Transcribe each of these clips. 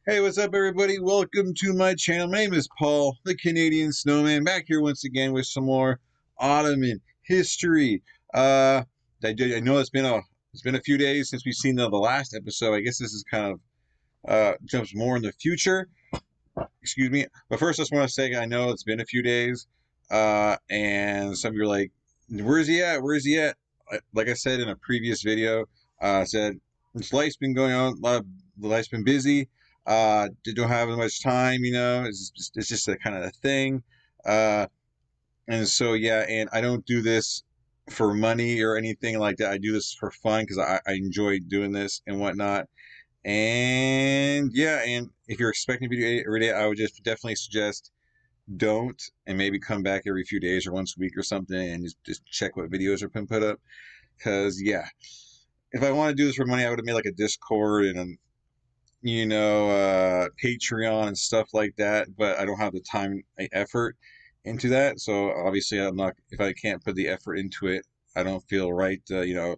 Hey, what's up, everybody? Welcome to my channel. My name is Paul, the Canadian Snowman, back here once again with some more Ottoman history. I know it's been a few days since we've seen the last episode. I guess this is kind of jumps more in the future. Excuse me. But first, I just want to say I know it's been a few days, and some of you are like, "Where's he at? Where's he at?" Like I said in a previous video, I said this life's been going on. The life's been busy. Don't have as much time, it's just a kind of a thing. And so, yeah, and I don't do this for money or anything like that. I do this for fun because I enjoy doing this and whatnot. And yeah, and if you're expecting a video every day, I would just definitely suggest don't, and maybe come back every few days or once a week or something and just check what videos are being put up. Because, yeah, if I want to do this for money, I would have made like a Discord and Patreon and stuff like that, but I don't have the time and effort into that. So obviously if I can't put the effort into it, I don't feel right to,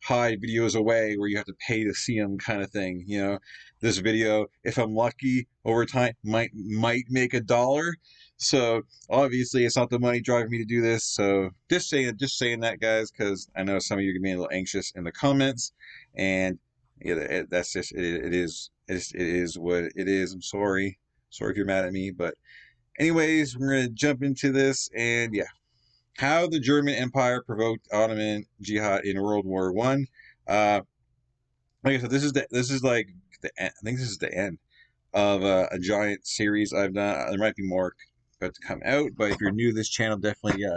hide videos away where you have to pay to see them kind of thing. This video, if I'm lucky over time, might make $1. So obviously it's not the money driving me to do this. So just saying that, guys, because I know some of you are gonna be a little anxious in the comments, and yeah, that's just it is what it is. I'm sorry if you're mad at me, but anyways, we're gonna jump into this. And yeah, how the German Empire provoked Ottoman Jihad in World War One. Like I said, this is like I think this is the end of a giant series I've done. There might be more about to come out, but if you're new to this channel, definitely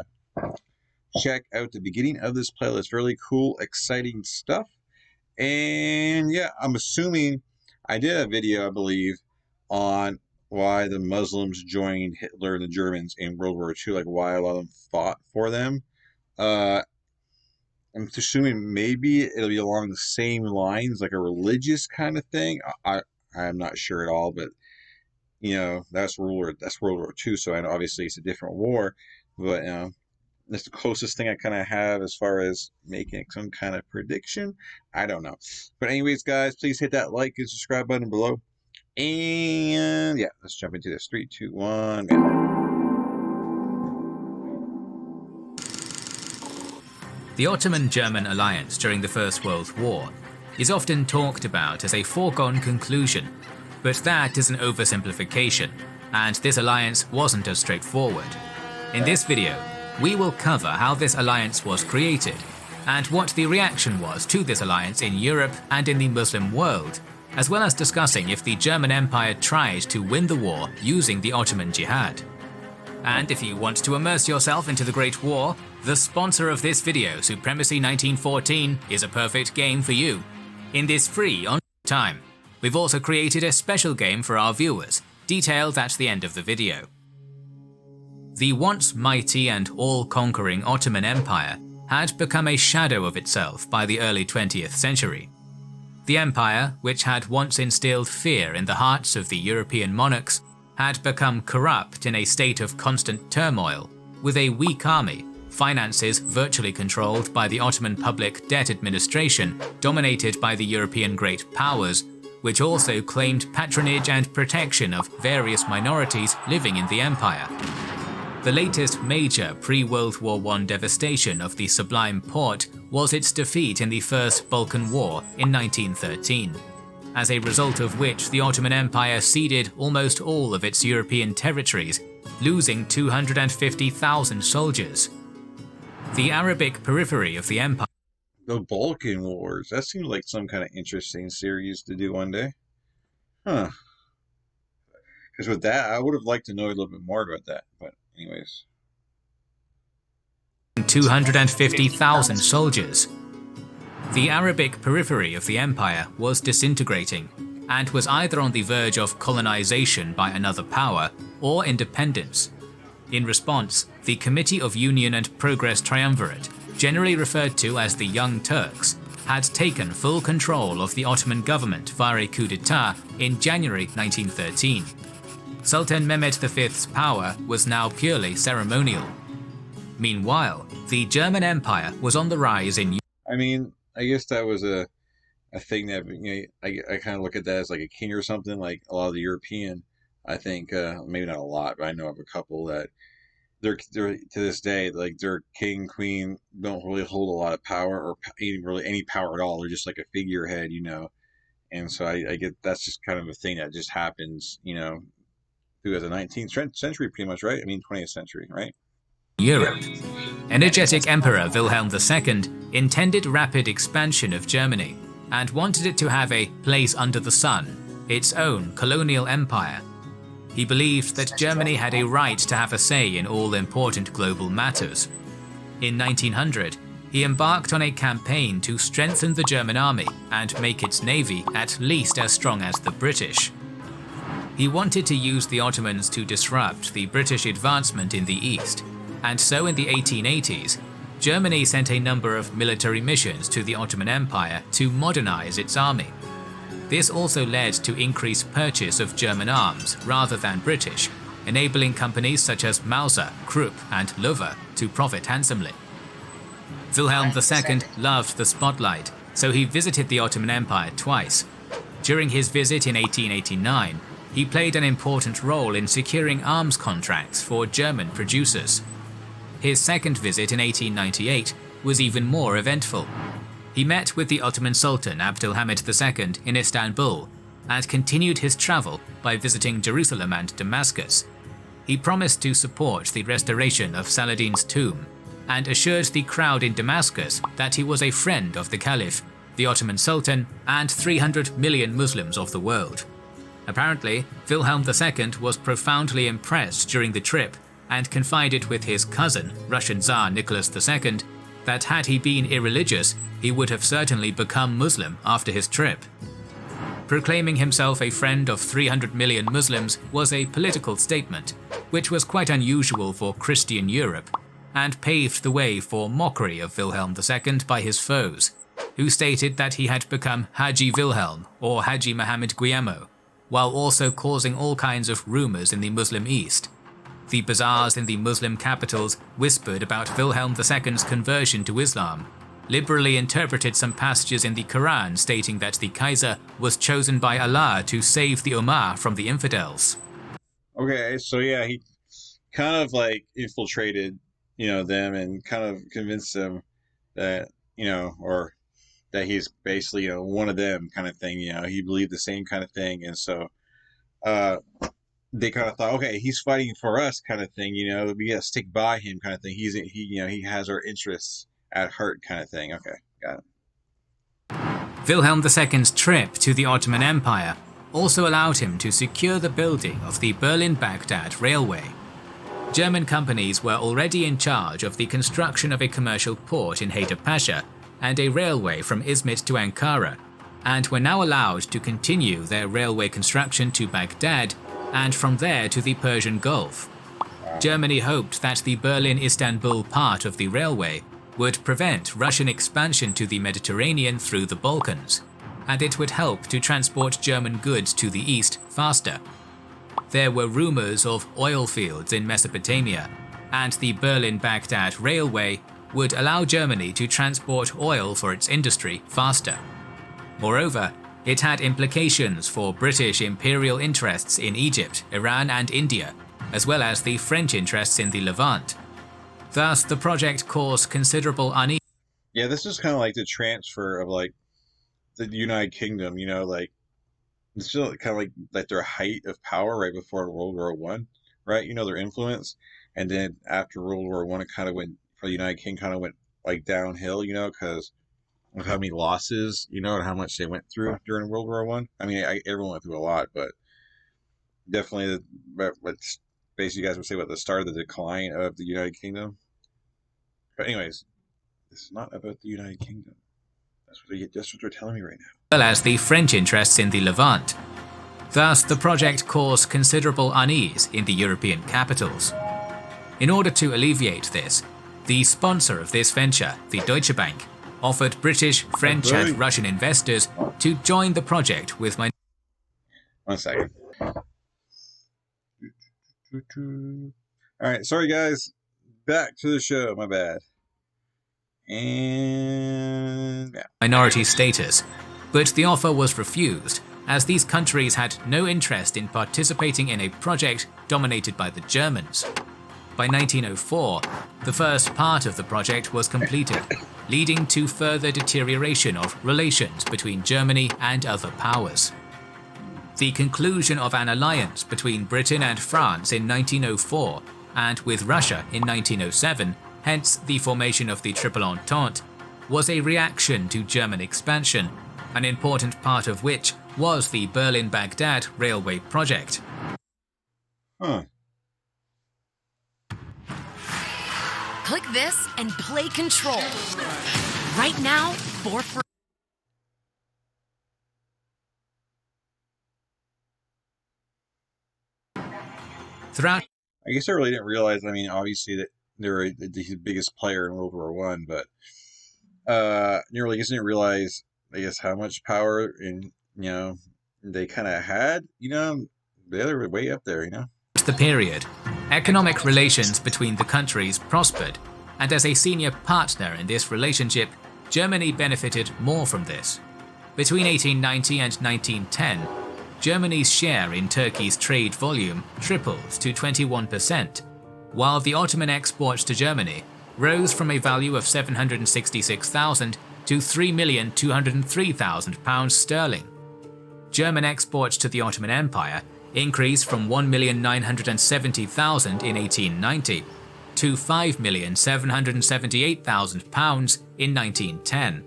check out the beginning of this playlist. Really cool, exciting stuff. And yeah, I'm assuming I did a video, I believe, on why the Muslims joined Hitler and the Germans in World War II, like why a lot of them fought for them. I'm assuming maybe it'll be along the same lines, like a religious kind of thing. I'm not sure at all, but that's World War II, so I know obviously it's a different war, but that's the closest thing I kind of have as far as making some kind of prediction. I don't know. But anyways, guys, please hit that like and subscribe button below. And yeah, let's jump into this. 3, 2, 1, go. The Ottoman-German alliance during the First World War is often talked about as a foregone conclusion, but that is an oversimplification, and this alliance wasn't as straightforward. In this video, we will cover how this alliance was created, and what the reaction was to this alliance in Europe and in the Muslim world, as well as discussing if the German Empire tried to win the war using the Ottoman Jihad. And if you want to immerse yourself into the Great War, the sponsor of this video, Supremacy 1914, is a perfect game for you. In this free on time, we've also created a special game for our viewers, detailed at the end of the video. The once mighty and all-conquering Ottoman Empire had become a shadow of itself by the early 20th century. The empire, which had once instilled fear in the hearts of the European monarchs, had become corrupt in a state of constant turmoil, with a weak army, finances virtually controlled by the Ottoman Public Debt Administration, dominated by the European great powers, which also claimed patronage and protection of various minorities living in the empire. The latest major pre-World War I devastation of the Sublime Porte was its defeat in the First Balkan War in 1913, as a result of which the Ottoman Empire ceded almost all of its European territories, losing 250,000 soldiers. The Arabic periphery of the empire. The Balkan Wars. That seems like some kind of interesting series to do one day. Huh. Because with that, I would have liked to know a little bit more about that, but anyways. 250,000 soldiers. The Arabic periphery of the empire was disintegrating, and was either on the verge of colonization by another power or independence. In response, the Committee of Union and Progress Triumvirate, generally referred to as the Young Turks, had taken full control of the Ottoman government via a coup d'etat in January 1913. Sultan Mehmed V's power was now purely ceremonial. Meanwhile, the German Empire was on the rise in... I mean, I guess that was a a thing that, I kind of look at that as like a king or something. Like a lot of the European, I think, maybe not a lot, but I know of a couple that they're to this day, like their king queen don't really hold a lot of power, or even really any power at all. They're just like a figurehead, And so I get that's just kind of a thing that just happens, through the 19th century, pretty much, right? I mean, 20th century, right? Europe. Energetic Emperor Wilhelm II intended rapid expansion of Germany and wanted it to have a place under the sun, its own colonial empire. He believed that Germany had a right to have a say in all important global matters. In 1900, he embarked on a campaign to strengthen the German army and make its navy at least as strong as the British. He wanted to use the Ottomans to disrupt the British advancement in the east, and so in the 1880s, Germany sent a number of military missions to the Ottoman Empire to modernize its army. This also led to increased purchase of German arms rather than British, enabling companies such as Mauser, Krupp and Loewe to profit handsomely. Wilhelm II loved the spotlight, so he visited the Ottoman Empire twice. During his visit in 1889, he played an important role in securing arms contracts for German producers. His second visit in 1898 was even more eventful. He met with the Ottoman Sultan Abdülhamid II in Istanbul and continued his travel by visiting Jerusalem and Damascus. He promised to support the restoration of Saladin's tomb and assured the crowd in Damascus that he was a friend of the Caliph, the Ottoman Sultan, and 300 million Muslims of the world. Apparently, Wilhelm II was profoundly impressed during the trip and confided with his cousin, Russian Tsar Nicholas II, that had he been irreligious, he would have certainly become Muslim after his trip. Proclaiming himself a friend of 300 million Muslims was a political statement, which was quite unusual for Christian Europe, and paved the way for mockery of Wilhelm II by his foes, who stated that he had become Haji Wilhelm or Haji Muhammad Guillermo, while also causing all kinds of rumors in the Muslim East. The bazaars in the Muslim capitals whispered about Wilhelm II's conversion to Islam, liberally interpreted some passages in the Quran stating that the Kaiser was chosen by Allah to save the Ummah from the infidels. Okay, so yeah, he kind of like infiltrated, them, and kind of convinced them that, or that he's basically, one of them kind of thing. He believed the same kind of thing, and so they kind of thought, okay, he's fighting for us, kind of thing. We gotta stick by him, kind of thing. He has our interests at heart, kind of thing. Okay, got it. Wilhelm II's trip to the Ottoman Empire also allowed him to secure the building of the Berlin-Baghdad Railway. German companies were already in charge of the construction of a commercial port in Haydarpasa and a railway from Izmit to Ankara, and were now allowed to continue their railway construction to Baghdad and from there to the Persian Gulf. Germany hoped that the Berlin-Istanbul part of the railway would prevent Russian expansion to the Mediterranean through the Balkans, and it would help to transport German goods to the east faster. There were rumors of oil fields in Mesopotamia, and the Berlin-Baghdad Railway would allow Germany to transport oil for its industry faster. Moreover, it had implications for British imperial interests in Egypt, Iran and India, as well as the French interests in the Levant. Thus, the project caused considerable unease. Yeah, this is kind of like the transfer of like the United Kingdom, like it's still kind of like their height of power right before World War One, right? Their influence, and then after World War One, it kind of went for the United Kingdom, kind of went like downhill, because of how many losses, and how much they went through during World War One. I mean, everyone went through a lot, but definitely, what's basically you guys would say about the start of the decline of the United Kingdom. But anyways, this is not about the United Kingdom. That's what they're telling me right now. As well as the French interests in the Levant. Thus, the project caused considerable unease in the European capitals. In order to alleviate this, the sponsor of this venture, the Deutsche Bank, offered British, French and Russian investors to join the project with my... 1 second. Alright, sorry guys. Back to the show, my bad. And... yeah. minority status. But the offer was refused, as these countries had no interest in participating in a project dominated by the Germans. By 1904, the first part of the project was completed, leading to further deterioration of relations between Germany and other powers. The conclusion of an alliance between Britain and France in 1904 and with Russia in 1907, hence the formation of the Triple Entente, was a reaction to German expansion, an important part of which was the Berlin-Baghdad railway project. Click this and play Control. Right now, for free. Throughout, I guess I really didn't realize. I mean, obviously that they were the biggest player in World War One, but nearly didn't realize. I guess how much power they kind of had. They were way up there. the period, economic relations between the countries prospered, and as a senior partner in this relationship, Germany benefited more from this. Between 1890 and 1910, Germany's share in Turkey's trade volume tripled to 21%, while the Ottoman exports to Germany rose from a value of £766,000 to £3,203,000 sterling. German exports to the Ottoman Empire increased from £1,970,000 in 1890 to £5,778,000 in 1910.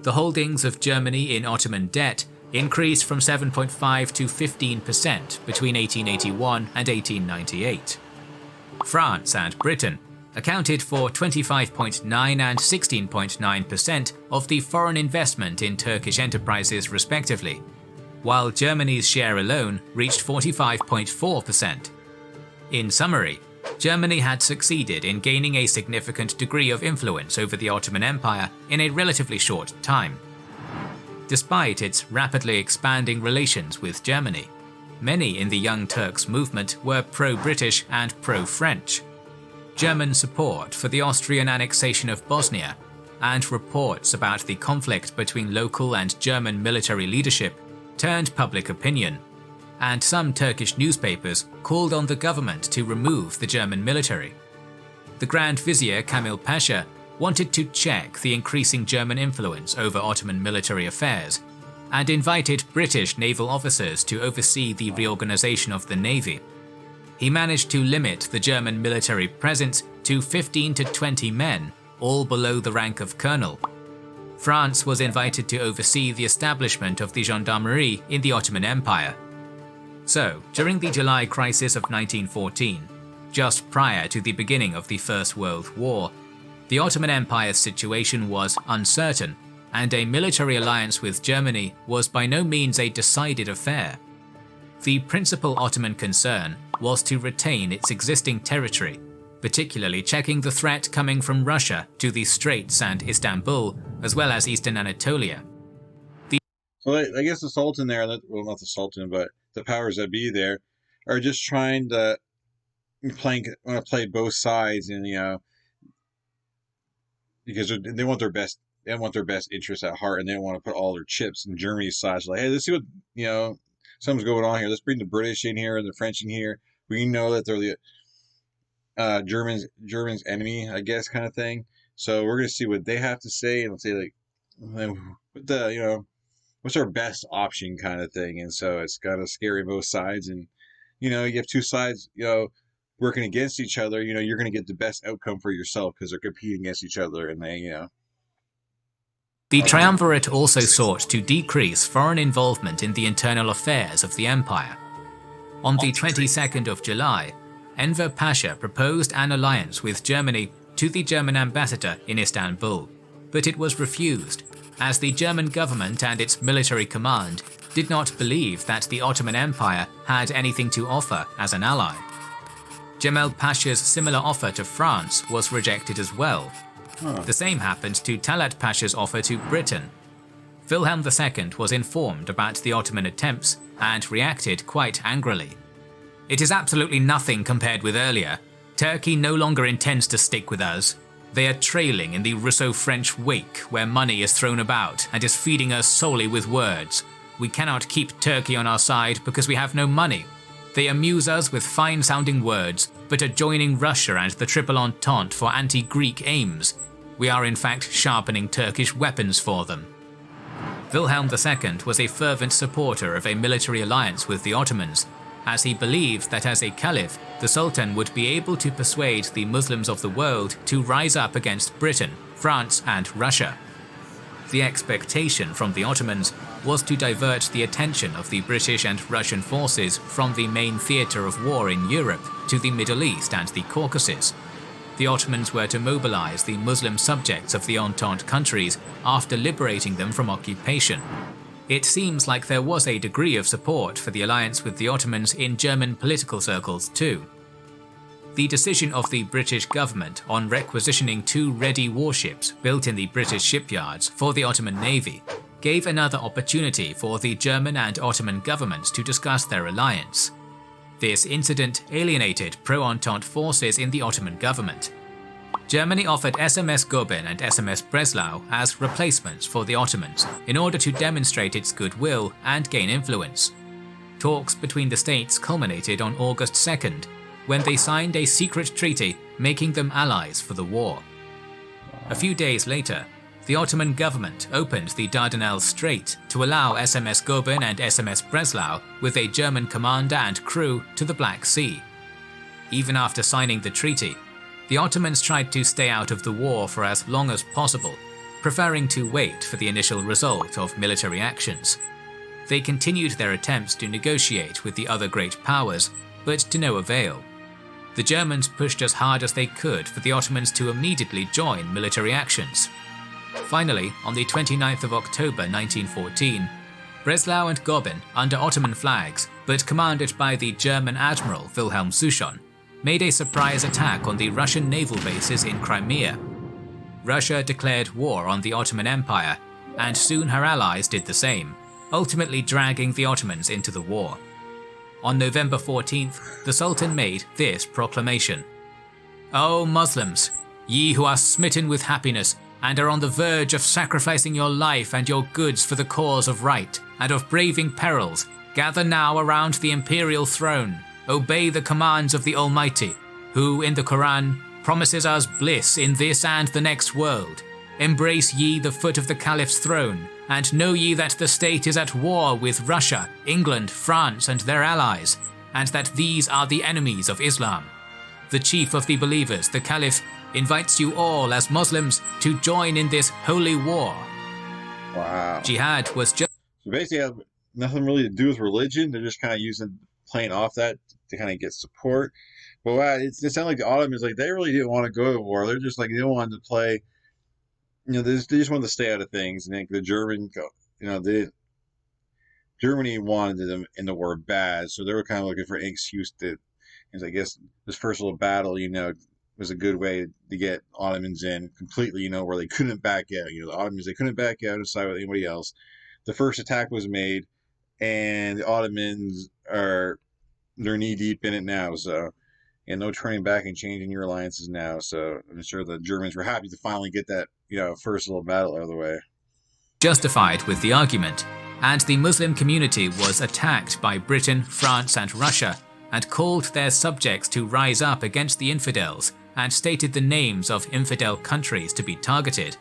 The holdings of Germany in Ottoman debt increased from 7.5% to 15% between 1881 and 1898. France and Britain accounted for 25.9% and 16.9% of the foreign investment in Turkish enterprises respectively, while Germany's share alone reached 45.4%. In summary, Germany had succeeded in gaining a significant degree of influence over the Ottoman Empire in a relatively short time. Despite its rapidly expanding relations with Germany, many in the Young Turks movement were pro-British and pro-French. German support for the Austrian annexation of Bosnia and reports about the conflict between local and German military leadership turned public opinion, and some Turkish newspapers called on the government to remove the German military. The Grand Vizier Kamil Pasha wanted to check the increasing German influence over Ottoman military affairs, and invited British naval officers to oversee the reorganization of the navy. He managed to limit the German military presence to 15 to 20 men, all below the rank of colonel. France was invited to oversee the establishment of the gendarmerie in the Ottoman Empire. So, during the July crisis of 1914, just prior to the beginning of the First World War, the Ottoman Empire's situation was uncertain, and a military alliance with Germany was by no means a decided affair. The principal Ottoman concern was to retain its existing territory, particularly checking the threat coming from Russia to the Straits and Istanbul, as well as eastern Anatolia. So I guess the Sultan there, well, not the Sultan, but the powers that be there, are just trying to play both sides, and because they want their best. They want their best interests at heart, and they don't want to put all their chips in Germany's side. Like, hey, let's see what something's going on here. Let's bring the British in here and the French in here. We know that they're the Germans' enemy, I guess, kind of thing. So we're gonna see what they have to say, and say like, what's our best option, kind of thing. And so it's kind of scary on both sides, and you have two sides, working against each other. You're gonna get the best outcome for yourself because they're competing against each other, and The triumvirate also sought to decrease foreign involvement in the internal affairs of the empire. On the 22nd of July, Enver Pasha proposed an alliance with Germany to the German ambassador in Istanbul, but it was refused, as the German government and its military command did not believe that the Ottoman Empire had anything to offer as an ally. Cemal Pasha's similar offer to France was rejected as well. The same happened to Talat Pasha's offer to Britain. Wilhelm II was informed about the Ottoman attempts and reacted quite angrily. "It is absolutely nothing compared with earlier. Turkey no longer intends to stick with us. They are trailing in the Russo-French wake where money is thrown about and is feeding us solely with words. We cannot keep Turkey on our side because we have no money. They amuse us with fine-sounding words, but are joining Russia and the Triple Entente for anti-Greek aims. We are in fact sharpening Turkish weapons for them. Wilhelm II was a fervent supporter of a military alliance with the Ottomans, as he believed that as a caliph, the Sultan would be able to persuade the Muslims of the world to rise up against Britain, France and Russia. The expectation from the Ottomans was to divert the attention of the British and Russian forces from the main theatre of war in Europe to the Middle East and the Caucasus. The Ottomans were to mobilize the Muslim subjects of the Entente countries after liberating them from occupation. It seems like there was a degree of support for the alliance with the Ottomans in German political circles too. The decision of the British government on requisitioning 2 ready warships built in the British shipyards for the Ottoman Navy gave another opportunity for the German and Ottoman governments to discuss their alliance. This incident alienated pro-Entente forces in the Ottoman government. Germany offered SMS Goeben and SMS Breslau as replacements for the Ottomans in order to demonstrate its goodwill and gain influence. Talks between the states culminated on August 2nd, when they signed a secret treaty making them allies for the war. A few days later, the Ottoman government opened the Dardanelles Strait to allow SMS Goeben and SMS Breslau with a German commander and crew to the Black Sea. Even after signing the treaty, the Ottomans tried to stay out of the war for as long as possible, preferring to wait for the initial result of military actions. They continued their attempts to negotiate with the other great powers, but to no avail. The Germans pushed as hard as they could for the Ottomans to immediately join military actions. Finally, on the 29th of October 1914, Breslau and Goeben, under Ottoman flags but commanded by the German Admiral Wilhelm Souchon, made a surprise attack on the Russian naval bases in Crimea. Russia declared war on the Ottoman Empire, and soon her allies did the same, ultimately dragging the Ottomans into the war. On November 14th, the Sultan made this proclamation: "O Muslims, ye who are smitten with happiness and are on the verge of sacrificing your life and your goods for the cause of right and of braving perils, gather now around the imperial throne, obey the commands of the Almighty, who in the Quran promises us bliss in this and the next world. Embrace ye the foot of the Caliph's throne, and know ye that the state is at war with Russia, England, France and their allies, and that these are the enemies of Islam. The chief of the believers, the Caliph, invites you all as Muslims to join in this holy war." Wow. Jihad was just... So basically, it has nothing really to do with religion. They're just kind of playing off that to kind of get support. But wow, it sounds like the Ottomans, like, they really didn't want to go to war. They're just like, they don't want to play, they just wanted to stay out of things. And I think the German, Germany wanted them in the war bad, so they were kind of looking for an excuse to, I guess, this first little battle, was a good way to get Ottomans in completely, where they couldn't back out. The Ottomans, they couldn't back out and side with anybody else. The first attack was made, and the Ottomans they're knee deep in it now. So, no turning back and changing your alliances now. So I'm sure the Germans were happy to finally get that, first little battle out of the way. Justified with the argument, and the Muslim community was attacked by Britain, France and Russia, and called their subjects to rise up against the infidels, and stated the names of infidel countries to be targeted.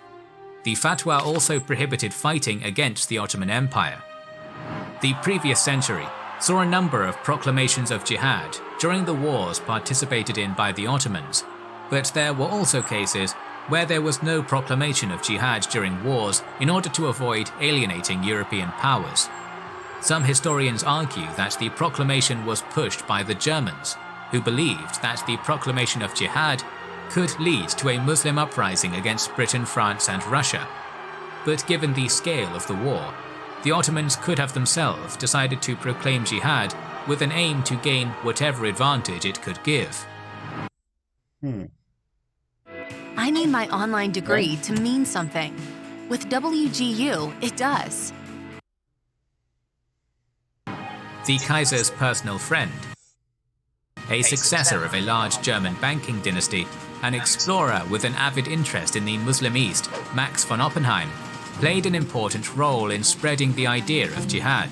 The fatwa also prohibited fighting against the Ottoman Empire. The previous century saw a number of proclamations of jihad during the wars participated in by the Ottomans, but there were also cases where there was no proclamation of jihad during wars in order to avoid alienating European powers. Some historians argue that the proclamation was pushed by the Germans, who believed that the proclamation of jihad could lead to a Muslim uprising against Britain, France and Russia. But given the scale of the war, the Ottomans could have themselves decided to proclaim jihad with an aim to gain whatever advantage it could give. I need my online degree to mean something. With WGU, it does. The Kaiser's personal friend, a successor of a large German banking dynasty, an explorer with an avid interest in the Muslim East, Max von Oppenheim, played an important role in spreading the idea of jihad.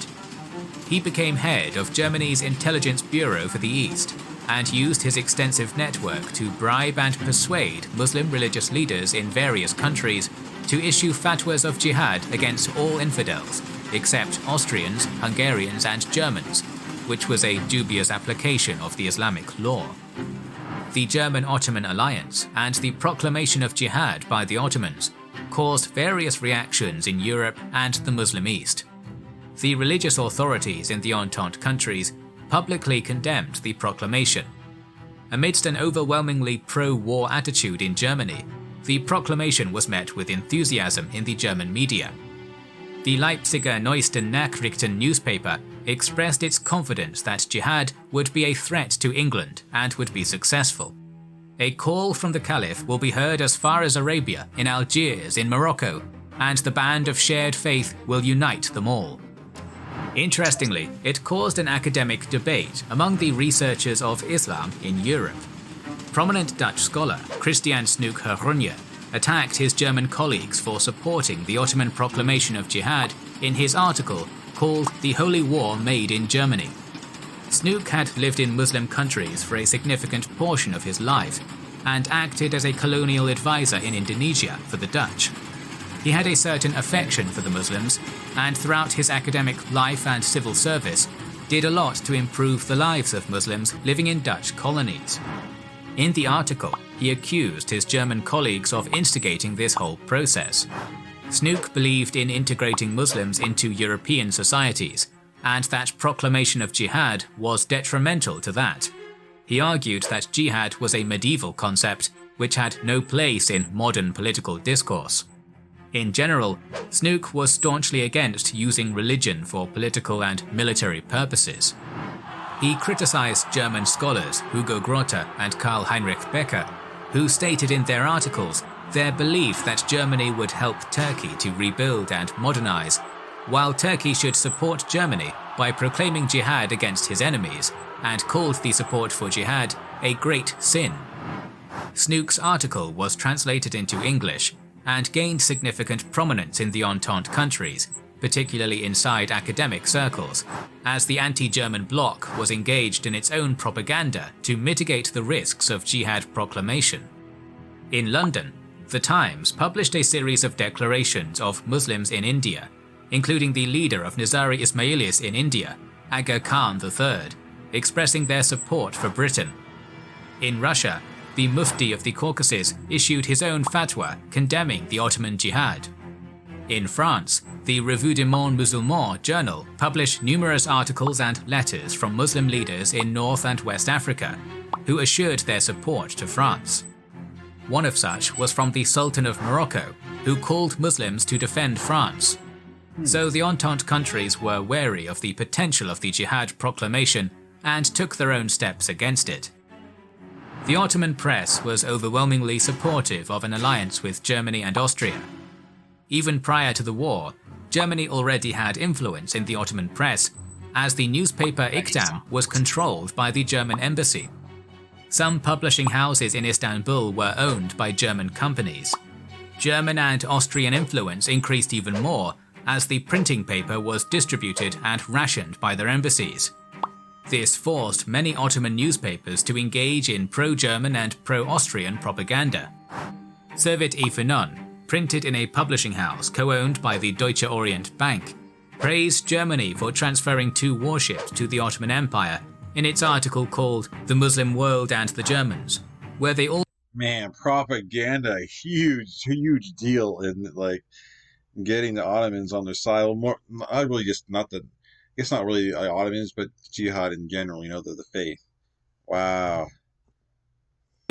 He became head of Germany's intelligence bureau for the East, and used his extensive network to bribe and persuade Muslim religious leaders in various countries to issue fatwas of jihad against all infidels, except Austrians, Hungarians and Germans, which was a dubious application of the Islamic law. The German-Ottoman alliance and the proclamation of jihad by the Ottomans caused various reactions in Europe and the Muslim East. The religious authorities in the Entente countries publicly condemned the proclamation. Amidst an overwhelmingly pro-war attitude in Germany, the proclamation was met with enthusiasm in the German media. The Leipziger Neuesten Nachrichten newspaper expressed its confidence that jihad would be a threat to England and would be successful. A call from the Caliph will be heard as far as Arabia, in Algiers, in Morocco, and the band of shared faith will unite them all. Interestingly, it caused an academic debate among the researchers of Islam in Europe. Prominent Dutch scholar Christian Snoek Herronje attacked his German colleagues for supporting the Ottoman proclamation of jihad in his article called The Holy War Made in Germany. Snoek had lived in Muslim countries for a significant portion of his life and acted as a colonial advisor in Indonesia for the Dutch. He had a certain affection for the Muslims, and throughout his academic life and civil service, did a lot to improve the lives of Muslims living in Dutch colonies. In the article, he accused his German colleagues of instigating this whole process. Snoek believed in integrating Muslims into European societies, and that proclamation of jihad was detrimental to that. He argued that jihad was a medieval concept which had no place in modern political discourse. In general, Snoek was staunchly against using religion for political and military purposes. He criticized German scholars Hugo Grote and Karl Heinrich Becker, who stated in their articles their belief that Germany would help Turkey to rebuild and modernize, while Turkey should support Germany by proclaiming jihad against his enemies, and called the support for jihad a great sin. Snoek's article was translated into English and gained significant prominence in the Entente countries, particularly inside academic circles, as the anti-German bloc was engaged in its own propaganda to mitigate the risks of jihad proclamation. In London, The Times published a series of declarations of Muslims in India, including the leader of Nizari Ismailis in India, Aga Khan III, expressing their support for Britain. In Russia, the Mufti of the Caucasus issued his own fatwa condemning the Ottoman jihad. In France, the Revue du Monde Musulman journal published numerous articles and letters from Muslim leaders in North and West Africa, who assured their support to France. One of such was from the Sultan of Morocco, who called Muslims to defend France. So the Entente countries were wary of the potential of the jihad proclamation and took their own steps against it. The Ottoman press was overwhelmingly supportive of an alliance with Germany and Austria. Even prior to the war, Germany already had influence in the Ottoman press, as the newspaper Iktam was controlled by the German embassy. Some publishing houses in Istanbul were owned by German companies. German and Austrian influence increased even more as the printing paper was distributed and rationed by their embassies. This forced many Ottoman newspapers to engage in pro-German and pro-Austrian propaganda. Servet i Fünun, printed in a publishing house co-owned by the Deutsche Orient Bank, praised Germany for transferring 2 warships to the Ottoman Empire in its article called The Muslim World and the Germans, where they all— Man, propaganda, huge deal in like getting the Ottomans on their side. Well, more, I really just not the, it's not really Ottomans, but jihad in general. You know, the faith. Wow.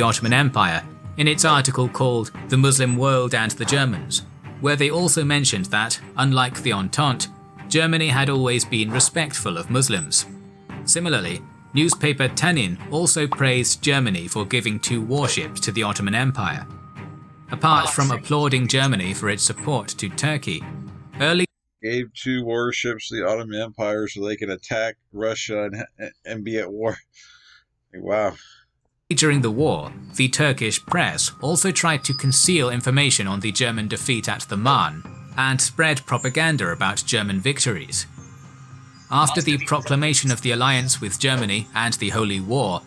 the Ottoman Empire in its article called The Muslim World and the Germans, where they also mentioned that, unlike the Entente, Germany had always been respectful of Muslims. Similarly, newspaper Tanin also praised Germany for giving 2 warships to the Ottoman Empire. Apart from applauding Germany for its support to Turkey, early Gave 2 warships to the Ottoman Empire so they could attack Russia and be at war. Wow. During the war, the Turkish press also tried to conceal information on the German defeat at the Marne and spread propaganda about German victories. After the proclamation of the alliance with Germany and the Holy War,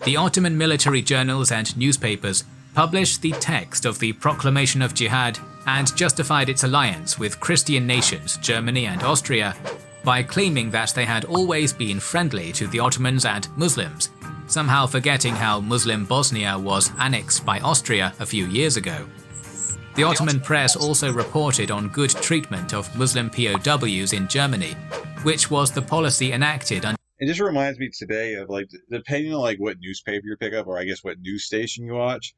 the Ottoman military journals and newspapers published the text of the Proclamation of Jihad and justified its alliance with Christian nations Germany and Austria by claiming that they had always been friendly to the Ottomans and Muslims, somehow forgetting how Muslim Bosnia was annexed by Austria a few years ago. The Ottoman press also reported on good treatment of Muslim POWs in Germany, which was the policy enacted under. It just reminds me today of, like, depending on like what newspaper you pick up, or I guess what news station you watch,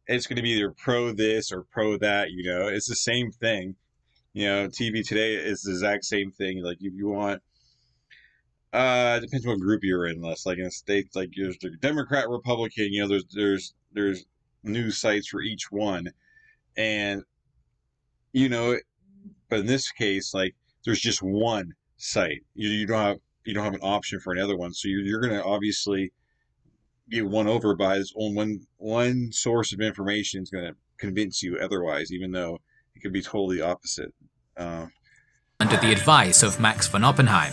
it's going to be either pro this or pro that. You know, it's the same thing. You know, TV today is the exact same thing. Like, if you want, it depends what group you're in. Less like in the States, like there's the Democrat, Republican. You know, there's news sites for each one, and you know, but in this case, like, there's just one site. You don't have an option for another one, so you're going to obviously get won over by this one source of information is going to convince you otherwise, even though it could be totally opposite. Under the advice of Max von Oppenheim.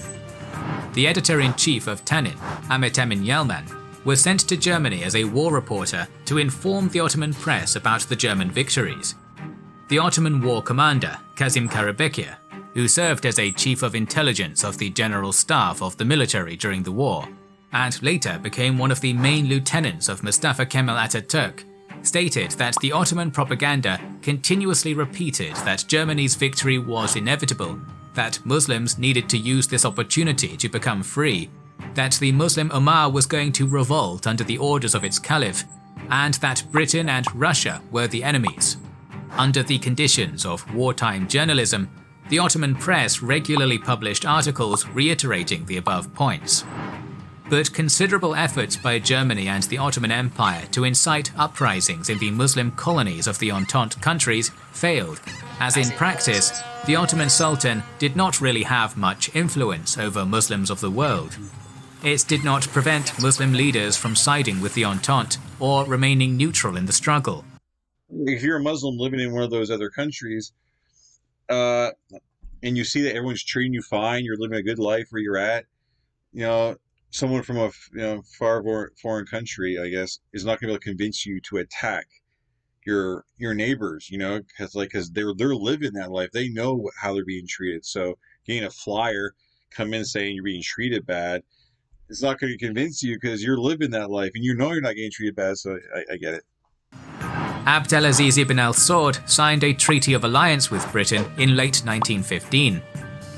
The editor-in-chief of Tanin, Ahmet Emin Yelman, was sent to Germany as a war reporter to inform the Ottoman press about the German victories. The Ottoman war commander, Kazim Karabekir, who served as a chief of intelligence of the general staff of the military during the war, and later became one of the main lieutenants of Mustafa Kemal Ataturk, stated that the Ottoman propaganda continuously repeated that Germany's victory was inevitable, that Muslims needed to use this opportunity to become free, that the Muslim Ummah was going to revolt under the orders of its caliph, and that Britain and Russia were the enemies. Under the conditions of wartime journalism, the Ottoman press regularly published articles reiterating the above points. But considerable efforts by Germany and the Ottoman Empire to incite uprisings in the Muslim colonies of the Entente countries failed, as in practice, the Ottoman Sultan did not really have much influence over Muslims of the world. It did not prevent Muslim leaders from siding with the Entente or remaining neutral in the struggle. If you're a Muslim living in one of those other countries, and you see that everyone's treating you fine, you're living a good life where you're at, you know, someone from a far foreign country, I guess, is not going to be able to convince you to attack your neighbors, you know, because they're living that life. They know how they're being treated. So getting a flyer come in saying you're being treated bad, it's not going to convince you because you're living that life and you know you're not getting treated bad. So I get it. Abdelaziz ibn al-Saud signed a treaty of alliance with Britain in late 1915.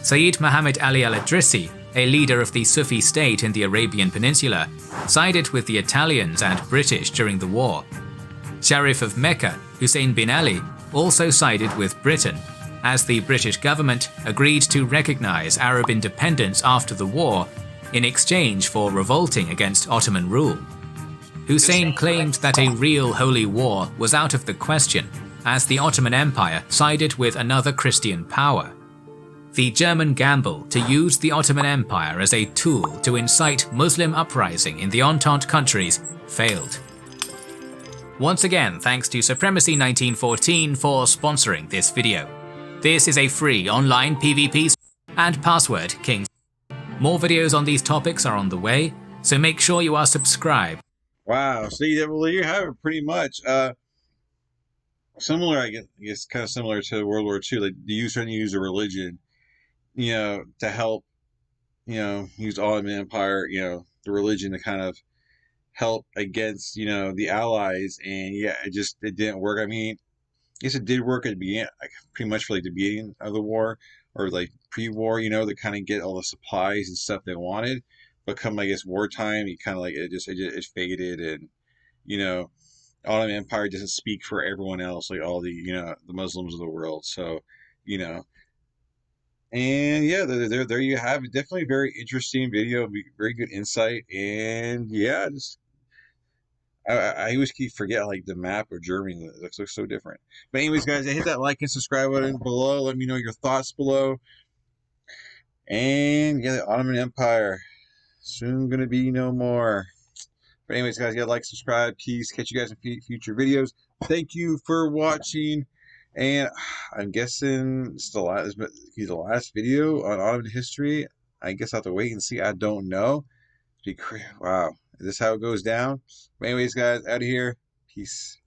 Sayyid Muhammad Ali al-Idrisi, a leader of the Sufi state in the Arabian Peninsula, sided with the Italians and British during the war. Sharif of Mecca, Hussein bin Ali, also sided with Britain, as the British government agreed to recognize Arab independence after the war in exchange for revolting against Ottoman rule. Hussein claimed that a real holy war was out of the question, as the Ottoman Empire sided with another Christian power. The German gamble to use the Ottoman Empire as a tool to incite Muslim uprising in the Entente countries failed. Once again, thanks to Supremacy 1914 for sponsoring this video. This is a free online PvP and password king. More videos on these topics are on the way, so make sure you are subscribed. Wow, see, well, you have it pretty much. Similar, I guess, kind of similar to World War II. Like, the trying to use a religion, you know, to help, you know, use Ottoman Empire, you know, the religion to kind of help against, you know, the Allies. And yeah, it didn't work. I mean, I guess it did work at the beginning, like pretty much for like the beginning of the war, or like pre-war, you know, to kind of get all the supplies and stuff they wanted. But come, I guess, wartime, you kind of like it faded, and you know, Ottoman Empire doesn't speak for everyone else, like all the, you know, the Muslims of the world. So, you know, and yeah, there you have it. Definitely very interesting video, very good insight, and yeah, just I always keep forget like the map of Germany looks so different. But anyways, guys, hit that like and subscribe button below. Let me know your thoughts below. And yeah, the Ottoman Empire soon gonna be no more. But anyways, guys, you gotta like, subscribe, peace. Catch you guys in future videos. Thank you for watching. And I'm guessing it's the last video on Ottoman history. I guess I'll have to wait and see. I don't know. Wow. Is this how it goes down? But anyways, guys, out of here. Peace.